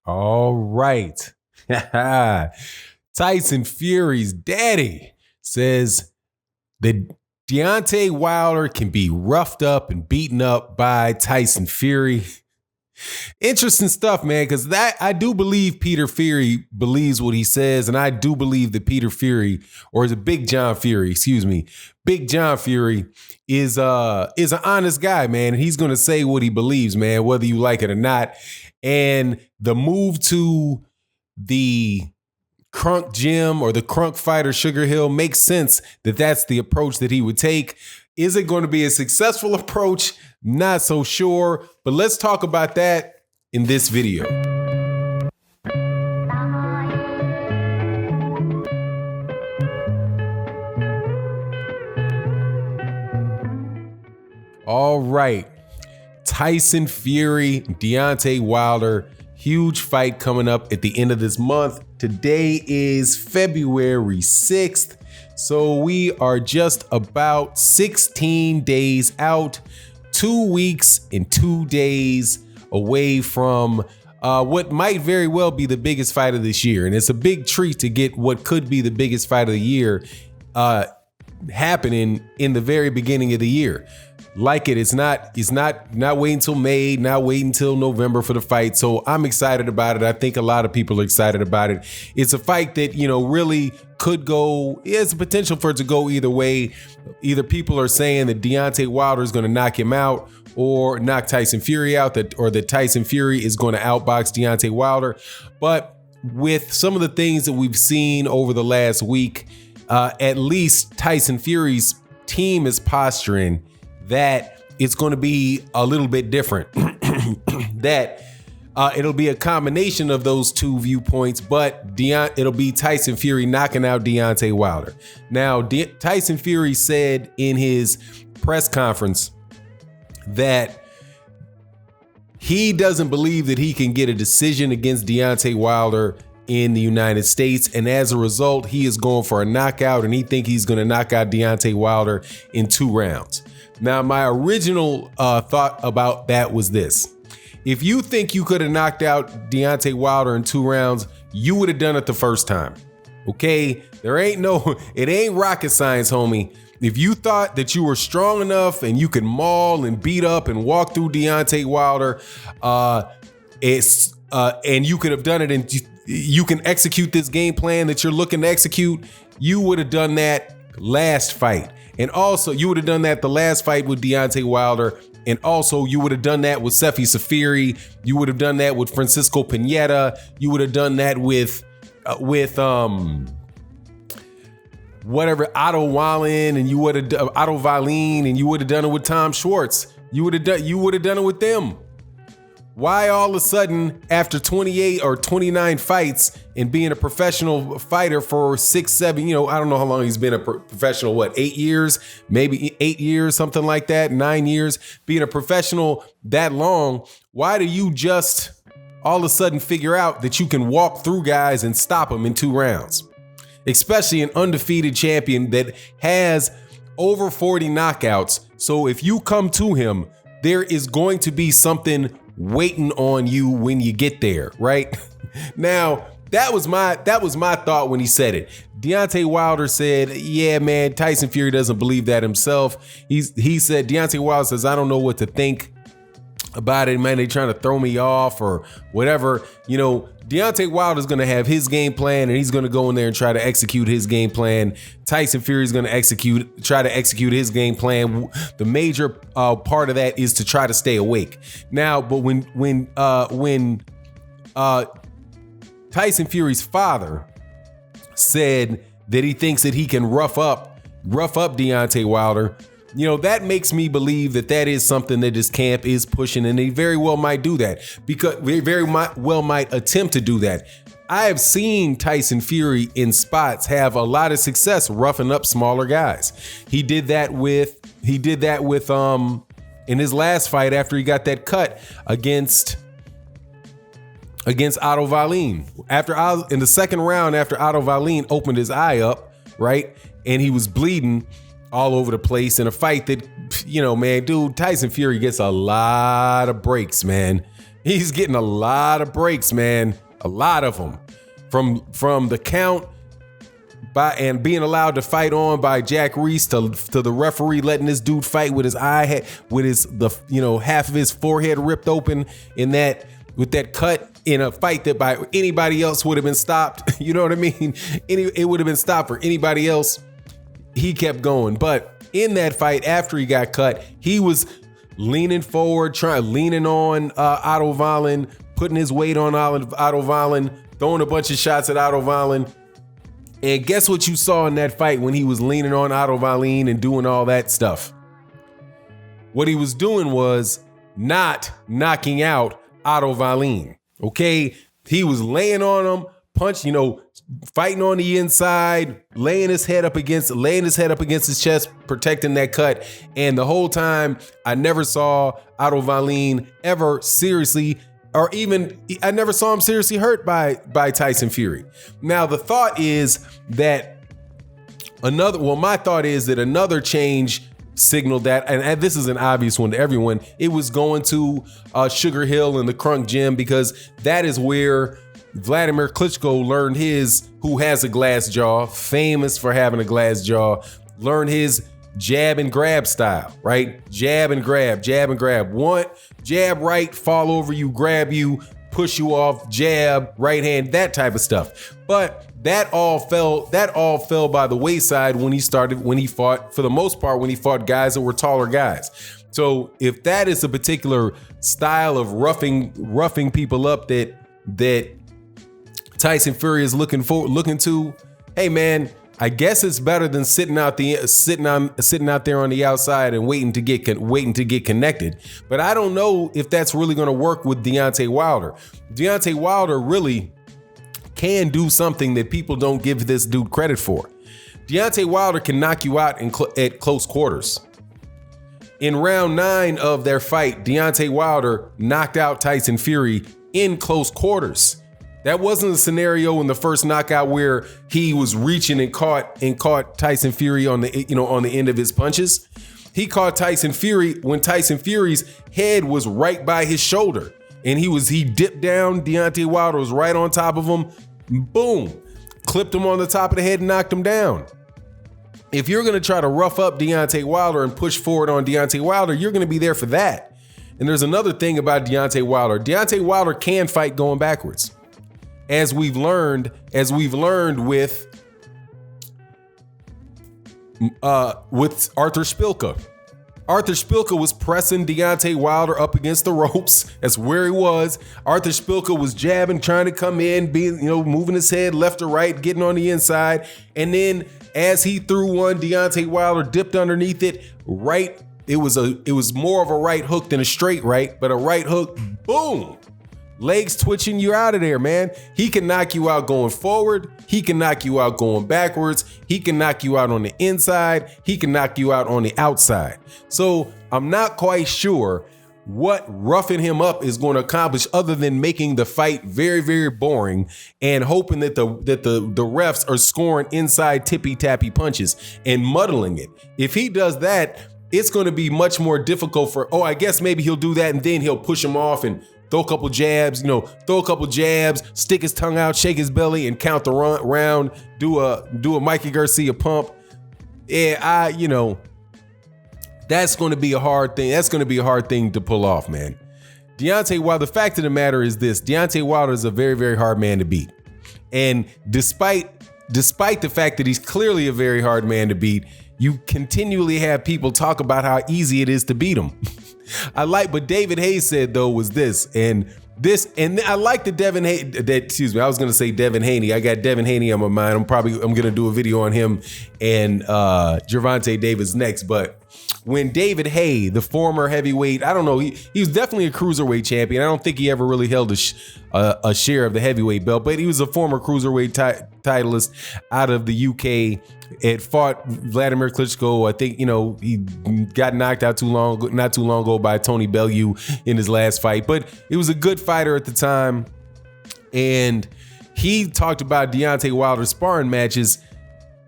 All right. Tyson Fury's daddy says that Deontay Wilder can be roughed up and beaten up by Tyson Fury. Interesting stuff, man, because that I do believe Peter Fury believes what he says, and I do believe that Peter Fury, or is it Big John Fury, Big John Fury is an honest guy, man, and he's going to say what he believes, man, whether you like it or not. And the move to the Crunk Gym or the Crunk Fighter Sugar Hill makes sense that that's the approach that he would take. Is it going to be a successful approach? Not so sure, but let's talk about that in this video. All right. Tyson Fury, Deontay Wilder, huge fight coming up at the end of this month. Today is February 6th. So we are just about 16 days out, 2 weeks and 2 days away from what might very well be the biggest fight of this year. And it's a big treat to get what could be the biggest fight of the year happening in the very beginning of the year. It's not waiting until May, not waiting until November for the fight. So I'm excited about it. I think a lot of people are excited about it. It's a fight that, really could go, there's a potential for it to go either way. Either people are saying that Deontay Wilder is going to knock him out or knock Tyson Fury out, or that Tyson Fury is going to outbox Deontay Wilder. But with some of the things that we've seen over the last week, at least Tyson Fury's team is posturing that it's going to be a little bit different, that it'll be a combination of those two viewpoints, but it'll be Tyson Fury knocking out Deontay Wilder. Now, Tyson Fury said in his press conference that he doesn't believe that he can get a decision against Deontay Wilder in the United States, and as a result, he is going for a knockout, and he thinks he's going to knock out Deontay Wilder in 2 rounds. Now, my original thought about that was this. If you think you could have knocked out Deontay Wilder in 2 rounds, you would have done it the first time. Okay? It ain't rocket science, homie. If you thought that you were strong enough and you could maul and beat up and walk through Deontay Wilder, and you could have done it and you can execute this game plan that you're looking to execute, you would have done that last fight. And also, you would have done that the last fight with Deontay Wilder. And also, you would have done that with Sefi Safiri. You would have done that with Francisco Pineda. You would have done that with whatever, Otto Wallin, and you would have Otto Wallin, and you would have done it with Tom Schwartz. You would have done it with them. Why all of a sudden, after 28 or 29 fights and being a professional fighter for 6, 7, I don't know how long he's been a professional, 8 years, maybe 8 years, something like that, 9 years, being a professional that long, why do you just all of a sudden figure out that you can walk through guys and stop them in 2 rounds? Especially an undefeated champion that has over 40 knockouts. So if you come to him, there is going to be something waiting on you when you get there, right? Now, that was my thought when he said it. Deontay Wilder said, yeah, man, Tyson Fury doesn't believe that himself. He said, Deontay Wilder says, I don't know what to think about it, man. They trying to throw me off or whatever. Deontay Wilder's going to have his game plan, and he's going to go in there and try to execute his game plan. Tyson Fury's going to try to execute his game plan. The major part of that is to try to stay awake. Now, but when Tyson Fury's father said that he thinks that he can rough up Deontay Wilder, that makes me believe that is something that his camp is pushing, and they very well might do that, because they very well might attempt to do that. I have seen Tyson Fury in spots have a lot of success roughing up smaller guys. He did that with in his last fight after he got that cut against Otto Wallin. In the second round, after Otto Wallin opened his eye up, right, and he was bleeding all over the place in a fight that, man, dude, Tyson Fury gets a lot of breaks, man. He's getting a lot of breaks, man. A lot of them. From the count and being allowed to fight on by Jack Reese to the referee letting this dude fight with his half of his forehead ripped open with that cut in a fight that by anybody else would have been stopped. You know what I mean? It would have been stopped for anybody else. He kept going. But in that fight, after he got cut, he was leaning forward, leaning on Otto Wallin, putting his weight on Otto Wallin, throwing a bunch of shots at Otto Wallin. And guess what you saw in that fight when he was leaning on Otto Wallin and doing all that stuff? What he was doing was not knocking out Otto Wallin. Okay? He was laying on him, fighting on the inside, laying his head up against his chest, protecting that cut. And the whole time, I never saw Otto Wallin ever seriously, I never saw him seriously hurt by Tyson Fury. Now, the thought is that my thought is that another change signaled that, and this is an obvious one to everyone, it was going to Sugar Hill and the Crunk Gym, because that is where Vladimir Klitschko learned who has a glass jaw, famous for having a glass jaw, learned his jab and grab style, right? Jab and grab. One jab right, fall over you, grab you, push you off, jab, right hand, that type of stuff. But that all fell by the wayside when he fought, for the most part, when he fought guys that were taller guys. So if that is a particular style of roughing people up that Tyson Fury is looking to, hey man, I guess it's better than sitting out there on the outside and waiting to get connected. But I don't know if that's really going to work with Deontay Wilder. Deontay Wilder really can do something that people don't give this dude credit for. Deontay Wilder can knock you out at close quarters. In round 9 of their fight, Deontay Wilder knocked out Tyson Fury in close quarters. That wasn't a scenario in the first knockout where he was reaching and caught Tyson Fury on the end of his punches. He caught Tyson Fury when Tyson Fury's head was right by his shoulder, and he dipped down. Deontay Wilder was right on top of him. Boom, clipped him on the top of the head and knocked him down. If you're going to try to rough up Deontay Wilder and push forward on Deontay Wilder, you're going to be there for that. And there's another thing about Deontay Wilder. Deontay Wilder can fight going backwards. As we've learned with Arthur Szpilka. Arthur Szpilka was pressing Deontay Wilder up against the ropes. That's where he was. Arthur Szpilka was jabbing, trying to come in, moving his head left or right, getting on the inside. And then as he threw one, Deontay Wilder dipped underneath it. Right. It was more of a right hook than a straight right, but a right hook, boom. Legs twitching, you're out of there, man. He can knock you out going forward. He can knock you out going backwards. He can knock you out on the inside. He can knock you out on the outside. So I'm not quite sure what roughing him up is going to accomplish other than making the fight very, very boring and hoping that the refs are scoring inside tippy-tappy punches and muddling it. If he does that, it's going to be much more difficult I guess maybe he'll do that and then he'll push him off and throw a couple jabs, stick his tongue out, shake his belly, and count the round. Do a Mikey Garcia pump. Yeah, that's going to be a hard thing. That's going to be a hard thing to pull off, man. Deontay Wilder. The fact of the matter is this: Deontay Wilder is a very, very hard man to beat, and despite the fact that he's clearly a very hard man to beat, you continually have people talk about how easy it is to beat him. But David Hayes said though was and I like the Devin Haney. I was gonna say Devin Haney. I got Devin Haney on my mind. I'm gonna do a video on him and Gervonta Davis next. But when David Hay, the former heavyweight, I don't know, he was definitely a cruiserweight champion. I don't think he ever really held a share of the heavyweight belt, but he was a former cruiserweight titleist out of the UK. It fought Vladimir Klitschko. I think, he got knocked out not too long ago by Tony Bellew in his last fight, but he was a good fighter at the time. And he talked about Deontay Wilder's sparring matches.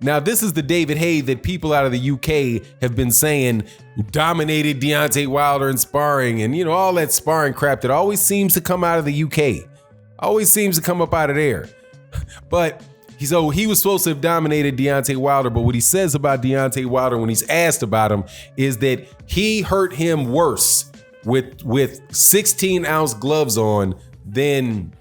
Now, this is the David Haye that people out of the UK have been saying dominated Deontay Wilder in sparring and, all that sparring crap that always seems to come out of the UK. Always seems to come up out of there. But he was supposed to have dominated Deontay Wilder, but what he says about Deontay Wilder when he's asked about him is that he hurt him worse with 16-ounce gloves on than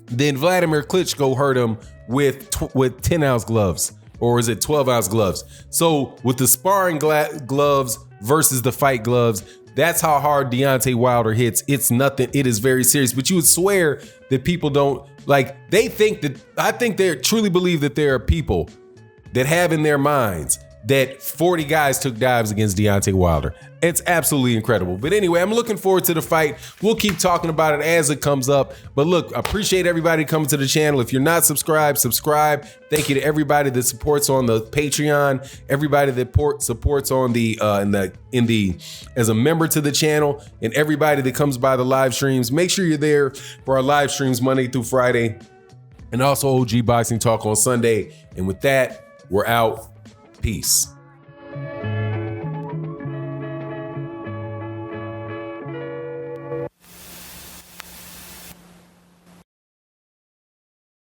Vladimir Klitschko hurt him with 10-ounce gloves. Or is it 12-ounce gloves? So with the sparring gloves versus the fight gloves, that's how hard Deontay Wilder hits. It's nothing. It is very serious. But you would swear that people don't, they think that, I think they truly believe that there are people that have in their minds that 40 guys took dives against Deontay Wilder. It's absolutely incredible. But anyway, I'm looking forward to the fight. We'll keep talking about it as it comes up. But look, I appreciate everybody coming to the channel. If you're not subscribed, subscribe. Thank you to everybody that supports on the Patreon, everybody that supports on as a member to the channel, and everybody that comes by the live streams. Make sure you're there for our live streams Monday through Friday, and also OG Boxing Talk on Sunday. And with that, we're out. Peace.